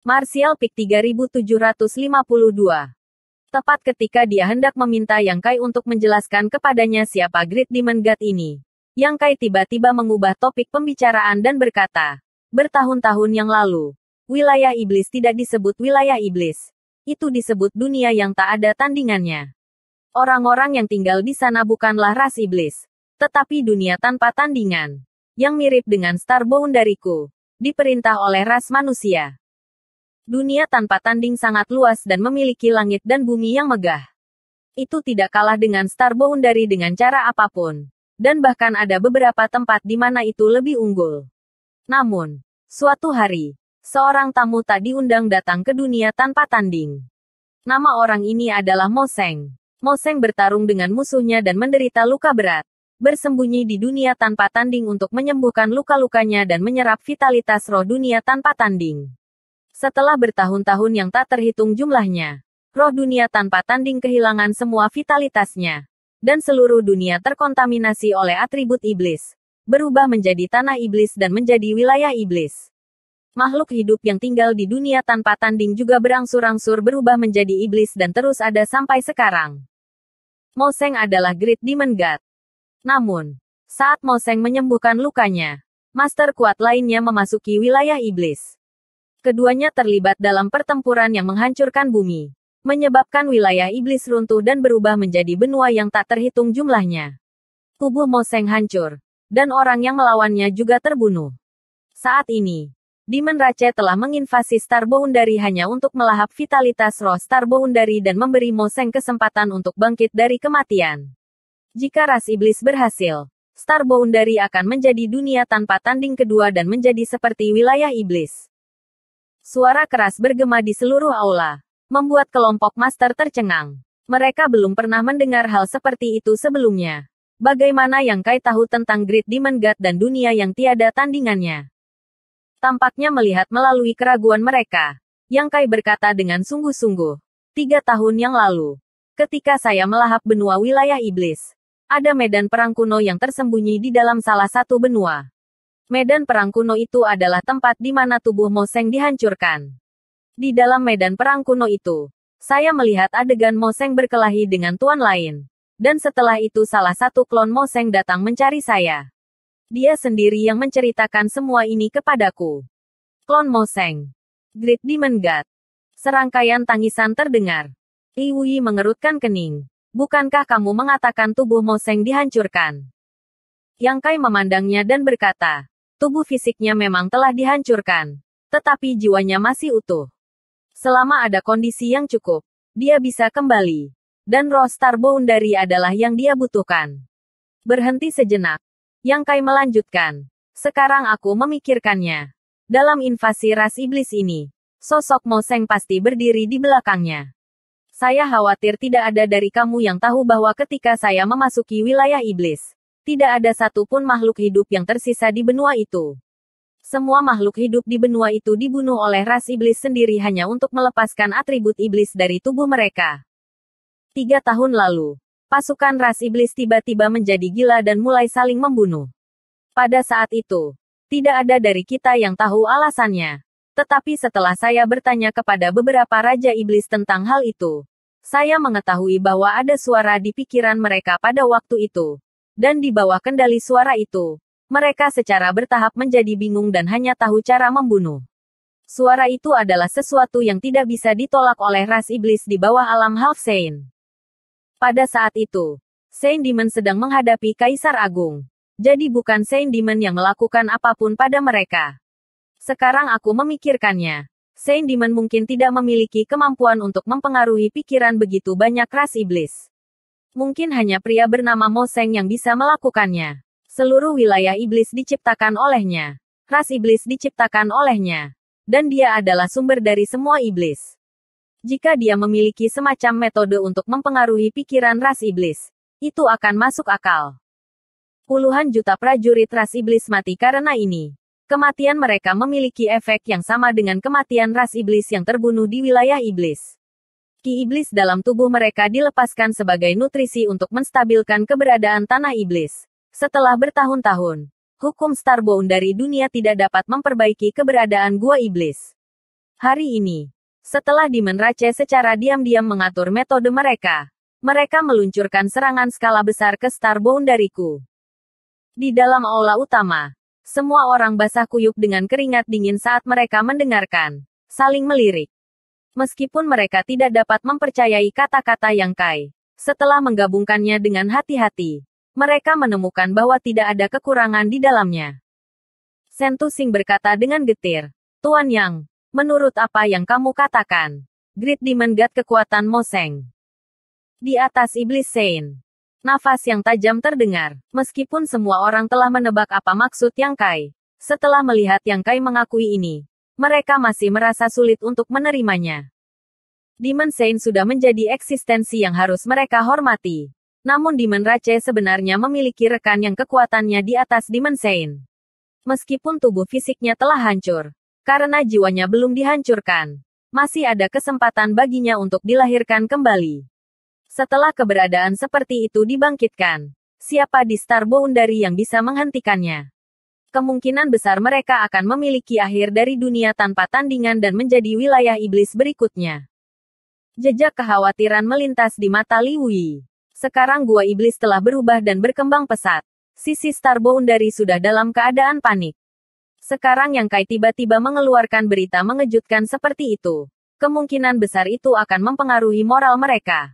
Martial Peak 3752. Tepat ketika dia hendak meminta Yang Kai untuk menjelaskan kepadanya siapa Great Demon God ini, Yang Kai tiba-tiba mengubah topik pembicaraan dan berkata, bertahun-tahun yang lalu, wilayah iblis tidak disebut wilayah iblis. Itu disebut dunia yang tak ada tandingannya. Orang-orang yang tinggal di sana bukanlah ras iblis, tetapi dunia tanpa tandingan, yang mirip dengan Starbound dariku, diperintah oleh ras manusia. Dunia tanpa tanding sangat luas dan memiliki langit dan bumi yang megah. Itu tidak kalah dengan Starbound dari dengan cara apapun. Dan bahkan ada beberapa tempat di mana itu lebih unggul. Namun, suatu hari, seorang tamu tak diundang datang ke dunia tanpa tanding. Nama orang ini adalah Mo Seng. Mo Seng bertarung dengan musuhnya dan menderita luka berat. Bersembunyi di dunia tanpa tanding untuk menyembuhkan luka-lukanya dan menyerap vitalitas roh dunia tanpa tanding. Setelah bertahun-tahun yang tak terhitung jumlahnya, roh dunia tanpa tanding kehilangan semua vitalitasnya. Dan seluruh dunia terkontaminasi oleh atribut iblis. Berubah menjadi tanah iblis dan menjadi wilayah iblis. Makhluk hidup yang tinggal di dunia tanpa tanding juga berangsur-angsur berubah menjadi iblis dan terus ada sampai sekarang. Mo Seng adalah Great Demon God. Namun, saat Mo Seng menyembuhkan lukanya, master kuat lainnya memasuki wilayah iblis. Keduanya terlibat dalam pertempuran yang menghancurkan bumi, menyebabkan wilayah iblis runtuh dan berubah menjadi benua yang tak terhitung jumlahnya. Tubuh Mo Seng hancur, dan orang yang melawannya juga terbunuh. Saat ini, Demon Rache telah menginvasi Starboundary hanya untuk melahap vitalitas roh Starboundary dan memberi Mo Seng kesempatan untuk bangkit dari kematian. Jika ras iblis berhasil, Starboundary akan menjadi dunia tanpa tanding kedua dan menjadi seperti wilayah iblis. Suara keras bergema di seluruh aula, membuat kelompok master tercengang. Mereka belum pernah mendengar hal seperti itu sebelumnya. Bagaimana Yang Kai tahu tentang Great Demon God dan dunia yang tiada tandingannya? Tampaknya melihat melalui keraguan mereka, Yang Kai berkata dengan sungguh-sungguh. 3 tahun yang lalu, ketika saya melahap benua wilayah iblis, ada medan perang kuno yang tersembunyi di dalam salah satu benua. Medan perang kuno itu adalah tempat di mana tubuh Mo Seng dihancurkan. Di dalam medan perang kuno itu, saya melihat adegan Mo Seng berkelahi dengan tuan lain. Dan setelah itu salah satu klon Mo Seng datang mencari saya. Dia sendiri yang menceritakan semua ini kepadaku. Klon Mo Seng. Great Demon God. Serangkaian tangisan terdengar. Li Wuyi mengerutkan kening. Bukankah kamu mengatakan tubuh Mo Seng dihancurkan? Yang Kai memandangnya dan berkata, tubuh fisiknya memang telah dihancurkan, tetapi jiwanya masih utuh. Selama ada kondisi yang cukup, dia bisa kembali. Dan roh Starboundary adalah yang dia butuhkan. Berhenti sejenak. Yang Kai melanjutkan. Sekarang aku memikirkannya. Dalam invasi ras iblis ini, sosok Mo Seng pasti berdiri di belakangnya. Saya khawatir tidak ada dari kamu yang tahu bahwa ketika saya memasuki wilayah iblis, tidak ada satupun makhluk hidup yang tersisa di benua itu. Semua makhluk hidup di benua itu dibunuh oleh ras iblis sendiri hanya untuk melepaskan atribut iblis dari tubuh mereka. 3 tahun lalu, pasukan ras iblis tiba-tiba menjadi gila dan mulai saling membunuh. Pada saat itu, tidak ada dari kita yang tahu alasannya. Tetapi setelah saya bertanya kepada beberapa raja iblis tentang hal itu, saya mengetahui bahwa ada suara di pikiran mereka pada waktu itu. Dan di bawah kendali suara itu, mereka secara bertahap menjadi bingung dan hanya tahu cara membunuh. Suara itu adalah sesuatu yang tidak bisa ditolak oleh ras iblis di bawah alam Half Saint. Pada saat itu, Saint Demon sedang menghadapi Kaisar Agung. Jadi bukan Saint Demon yang melakukan apapun pada mereka. Sekarang aku memikirkannya. Saint Demon mungkin tidak memiliki kemampuan untuk mempengaruhi pikiran begitu banyak ras iblis. Mungkin hanya pria bernama Mo Seng yang bisa melakukannya. Seluruh wilayah iblis diciptakan olehnya. Ras iblis diciptakan olehnya. Dan dia adalah sumber dari semua iblis. Jika dia memiliki semacam metode untuk mempengaruhi pikiran ras iblis, itu akan masuk akal. Puluhan juta prajurit ras iblis mati karena ini. Kematian mereka memiliki efek yang sama dengan kematian ras iblis yang terbunuh di wilayah iblis. Ki iblis dalam tubuh mereka dilepaskan sebagai nutrisi untuk menstabilkan keberadaan tanah iblis. Setelah bertahun-tahun, hukum Starbound dari dunia tidak dapat memperbaiki keberadaan gua iblis. Hari ini, setelah Demon Rache secara diam-diam mengatur metode mereka meluncurkan serangan skala besar ke Star Boundary-ku. Di dalam aula utama, semua orang basah kuyup dengan keringat dingin saat mereka mendengarkan, saling melirik. Meskipun mereka tidak dapat mempercayai kata-kata Yang Kai, setelah menggabungkannya dengan hati-hati, mereka menemukan bahwa tidak ada kekurangan di dalamnya. Sentu Sing berkata dengan getir, Tuan Yang, menurut apa yang kamu katakan, Great Demon God kekuatan Moseng. Di atas Iblis Saint, nafas yang tajam terdengar, meskipun semua orang telah menebak apa maksud Yang Kai. Setelah melihat Yang Kai mengakui ini, mereka masih merasa sulit untuk menerimanya. Demon Saint sudah menjadi eksistensi yang harus mereka hormati. Namun Demon Rache sebenarnya memiliki rekan yang kekuatannya di atas Demon Saint. Meskipun tubuh fisiknya telah hancur, karena jiwanya belum dihancurkan, masih ada kesempatan baginya untuk dilahirkan kembali. Setelah keberadaan seperti itu dibangkitkan, siapa di Star Boundary yang bisa menghentikannya? Kemungkinan besar mereka akan memiliki akhir dari dunia tanpa tandingan dan menjadi wilayah iblis berikutnya. Jejak kekhawatiran melintas di mata Li Wui. Sekarang gua iblis telah berubah dan berkembang pesat. Sisi Star Boundary sudah dalam keadaan panik. Sekarang Yang Kai tiba-tiba mengeluarkan berita mengejutkan seperti itu. Kemungkinan besar itu akan mempengaruhi moral mereka.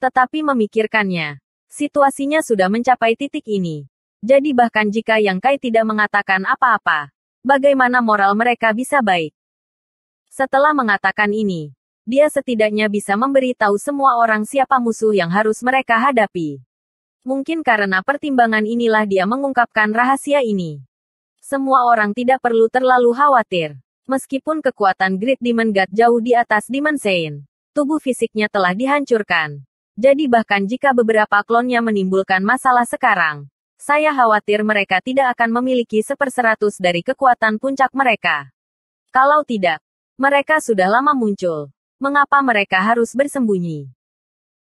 Tetapi memikirkannya, situasinya sudah mencapai titik ini. Jadi bahkan jika Yang Kai tidak mengatakan apa-apa, bagaimana moral mereka bisa baik? Setelah mengatakan ini, dia setidaknya bisa memberi tahu semua orang siapa musuh yang harus mereka hadapi. Mungkin karena pertimbangan inilah dia mengungkapkan rahasia ini. Semua orang tidak perlu terlalu khawatir. Meskipun kekuatan Great Demon God jauh di atas Demon Saint, tubuh fisiknya telah dihancurkan. Jadi bahkan jika beberapa klonnya menimbulkan masalah sekarang, saya khawatir mereka tidak akan memiliki 1/100 dari kekuatan puncak mereka. Kalau tidak, mereka sudah lama muncul. Mengapa mereka harus bersembunyi?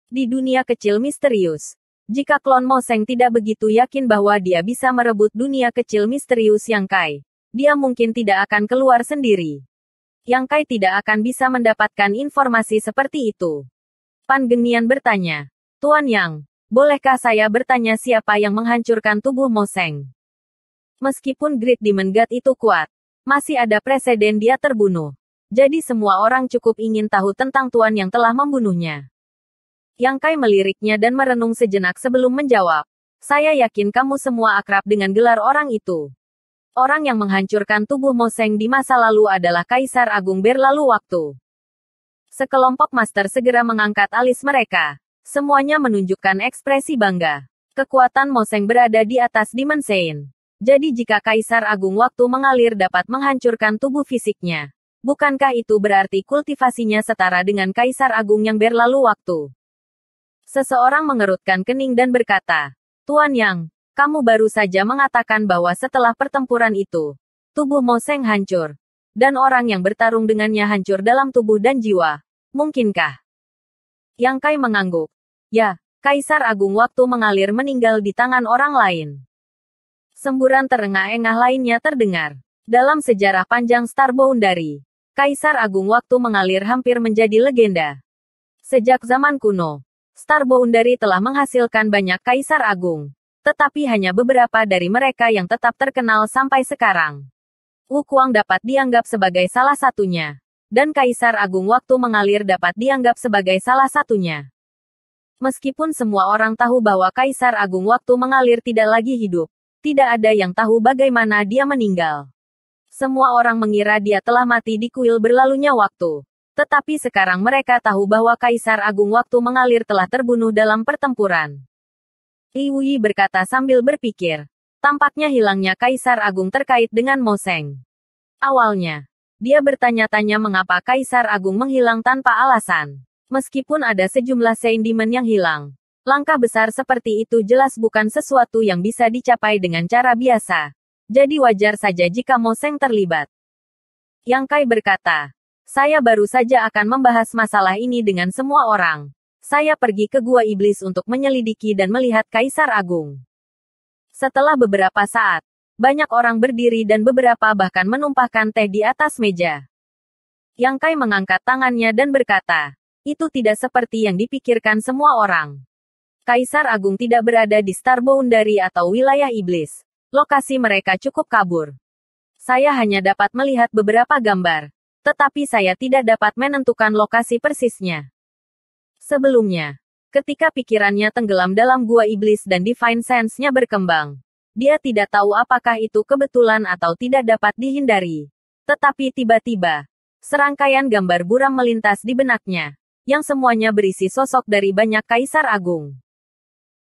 Di dunia kecil misterius, jika klon Moseng tidak begitu yakin bahwa dia bisa merebut dunia kecil misterius Yang Kai, dia mungkin tidak akan keluar sendiri. Yang Kai tidak akan bisa mendapatkan informasi seperti itu. Pan Gengnian bertanya, Tuan Yang, bolehkah saya bertanya siapa yang menghancurkan tubuh Moseng? Meskipun Great Demon God itu kuat, masih ada preseden dia terbunuh. Jadi semua orang cukup ingin tahu tentang Tuan yang telah membunuhnya. Yang Kai meliriknya dan merenung sejenak sebelum menjawab. Saya yakin kamu semua akrab dengan gelar orang itu. Orang yang menghancurkan tubuh Moseng di masa lalu adalah Kaisar Agung berlalu waktu. Sekelompok master segera mengangkat alis mereka. Semuanya menunjukkan ekspresi bangga. Kekuatan Moseng berada di atas Demon Saint. Jadi jika Kaisar Agung waktu mengalir dapat menghancurkan tubuh fisiknya, bukankah itu berarti kultivasinya setara dengan Kaisar Agung yang berlalu waktu? Seseorang mengerutkan kening dan berkata, Tuan Yang, kamu baru saja mengatakan bahwa setelah pertempuran itu, tubuh Moseng hancur, dan orang yang bertarung dengannya hancur dalam tubuh dan jiwa. Mungkinkah? Yang Kai mengangguk. Ya, Kaisar Agung waktu mengalir meninggal di tangan orang lain. Semburan terengah-engah lainnya terdengar. Dalam sejarah panjang Star Boundary, Kaisar Agung waktu mengalir hampir menjadi legenda. Sejak zaman kuno, Star Boundary telah menghasilkan banyak Kaisar Agung. Tetapi hanya beberapa dari mereka yang tetap terkenal sampai sekarang. Wu Kuang dapat dianggap sebagai salah satunya. Dan Kaisar Agung waktu mengalir dapat dianggap sebagai salah satunya. Meskipun semua orang tahu bahwa Kaisar Agung waktu mengalir tidak lagi hidup, tidak ada yang tahu bagaimana dia meninggal. Semua orang mengira dia telah mati di kuil berlalunya waktu. Tetapi sekarang mereka tahu bahwa Kaisar Agung waktu mengalir telah terbunuh dalam pertempuran. Li Wui berkata sambil berpikir. Tampaknya hilangnya Kaisar Agung terkait dengan Moseng. Awalnya, dia bertanya-tanya mengapa Kaisar Agung menghilang tanpa alasan. Meskipun ada sejumlah Saint Demon yang hilang, langkah besar seperti itu jelas bukan sesuatu yang bisa dicapai dengan cara biasa. Jadi wajar saja jika Moseng terlibat. Yang Kai berkata, saya baru saja akan membahas masalah ini dengan semua orang. Saya pergi ke Gua Iblis untuk menyelidiki dan melihat Kaisar Agung. Setelah beberapa saat, banyak orang berdiri dan beberapa bahkan menumpahkan teh di atas meja. Yang Kai mengangkat tangannya dan berkata, itu tidak seperti yang dipikirkan semua orang. Kaisar Agung tidak berada di Star Boundary atau wilayah iblis. Lokasi mereka cukup kabur. Saya hanya dapat melihat beberapa gambar, tetapi saya tidak dapat menentukan lokasi persisnya. Sebelumnya, ketika pikirannya tenggelam dalam gua iblis dan Divine Sense-nya berkembang, dia tidak tahu apakah itu kebetulan atau tidak dapat dihindari. Tetapi tiba-tiba, serangkaian gambar buram melintas di benaknya, yang semuanya berisi sosok dari banyak Kaisar Agung.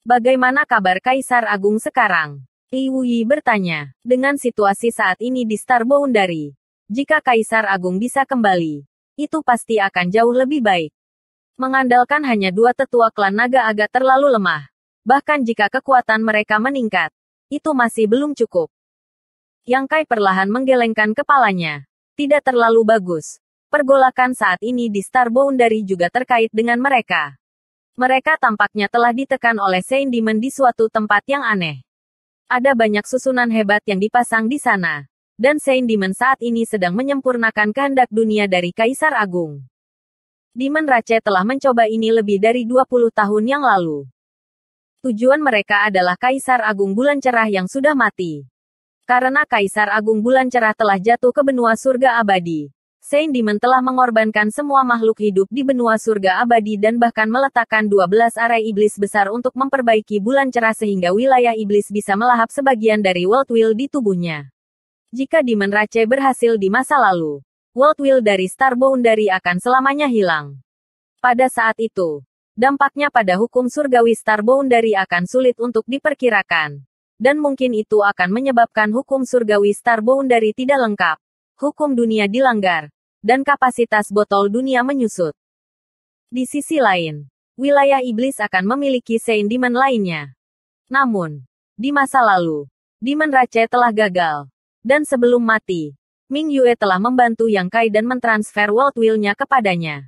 Bagaimana kabar Kaisar Agung sekarang? Li Wuyi bertanya, dengan situasi saat ini di Star Boundary. Jika Kaisar Agung bisa kembali, itu pasti akan jauh lebih baik. Mengandalkan hanya dua tetua klan naga agak terlalu lemah. Bahkan jika kekuatan mereka meningkat, itu masih belum cukup. Yang Kai perlahan menggelengkan kepalanya. Tidak terlalu bagus. Pergolakan saat ini di Star Boundary juga terkait dengan mereka. Mereka tampaknya telah ditekan oleh Saint Demon di suatu tempat yang aneh. Ada banyak susunan hebat yang dipasang di sana. Dan Saint Demon saat ini sedang menyempurnakan kehendak dunia dari Kaisar Agung. Demon Rache telah mencoba ini lebih dari 20 tahun yang lalu. Tujuan mereka adalah Kaisar Agung Bulan Cerah yang sudah mati. Karena Kaisar Agung Bulan Cerah telah jatuh ke benua surga abadi, Saint Demon telah mengorbankan semua makhluk hidup di benua surga abadi dan bahkan meletakkan 12 arai iblis besar untuk memperbaiki Bulan Cerah sehingga wilayah iblis bisa melahap sebagian dari World Will di tubuhnya. Jika Demon Rache berhasil di masa lalu, World Will dari Star Boundary akan selamanya hilang. Pada saat itu, dampaknya pada hukum surgawi Star Boundary akan sulit untuk diperkirakan. Dan mungkin itu akan menyebabkan hukum surgawi Star Boundary tidak lengkap. Hukum dunia dilanggar. Dan kapasitas botol dunia menyusut. Di sisi lain, wilayah iblis akan memiliki Saint Demon lainnya. Namun, di masa lalu, Demon Rache telah gagal. Dan sebelum mati, Ming Yue telah membantu Yang Kai dan mentransfer World Will-nya kepadanya.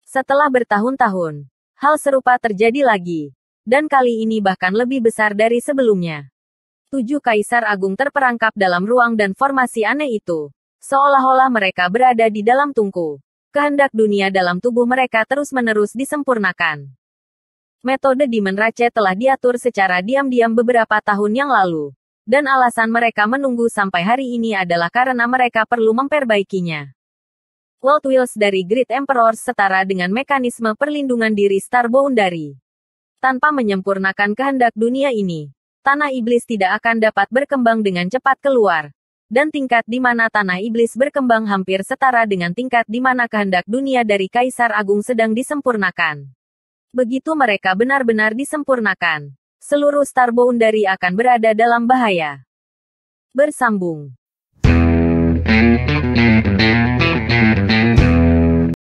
Setelah bertahun-tahun, hal serupa terjadi lagi. Dan kali ini bahkan lebih besar dari sebelumnya. 7 Kaisar Agung terperangkap dalam ruang dan formasi aneh itu. Seolah-olah mereka berada di dalam tungku. Kehendak dunia dalam tubuh mereka terus-menerus disempurnakan. Metode Demon Rache telah diatur secara diam-diam beberapa tahun yang lalu. Dan alasan mereka menunggu sampai hari ini adalah karena mereka perlu memperbaikinya. World Wills dari Great Emperor setara dengan mekanisme perlindungan diri Star Boundary. Tanpa menyempurnakan kehendak dunia ini, tanah iblis tidak akan dapat berkembang dengan cepat keluar. Dan tingkat di mana tanah iblis berkembang hampir setara dengan tingkat di mana kehendak dunia dari Kaisar Agung sedang disempurnakan. Begitu mereka benar-benar disempurnakan, seluruh Star Boundary akan berada dalam bahaya. Bersambung.